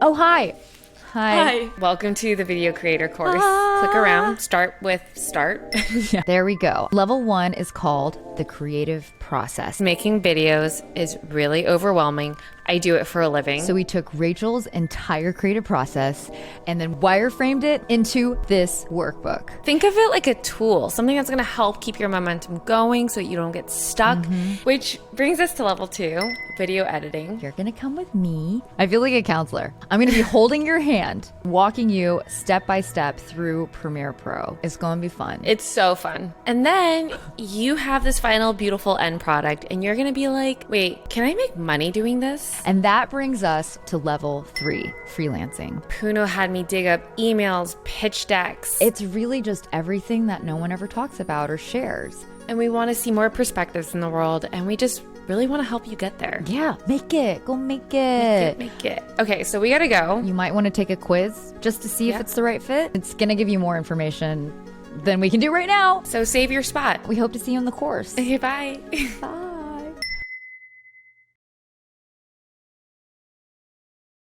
Oh, hi. Hi. Welcome to the video creator course. Click around, start with start. Yeah. There we go. Level 1 is called the creative process. Making videos is really overwhelming. I do it for a living. So we took Rachel's entire creative process and then wireframed it into this workbook. Think of it like a tool, something that's going to help keep your momentum going so you don't get stuck, which brings us to level 2, video editing. You're going to come with me. I feel like a counselor. I'm going to be holding your hand, walking you step by step through Premiere Pro. It's going to be fun. It's so fun. And then you have this final beautiful end product and you're going to be like, wait, can I make money doing this? And that brings us to level 3, freelancing. Puno had me dig up emails, pitch decks. It's really just everything that no one ever talks about or shares. And we want to see more perspectives in the world, and we just really want to help you get there. Yeah, make it. Go make it. Make it. Okay, so we got to go. You might want to take a quiz just to see if it's the right fit. It's going to give you more information than we can do right now. So save your spot. We hope to see you in the course. Okay, bye. Bye.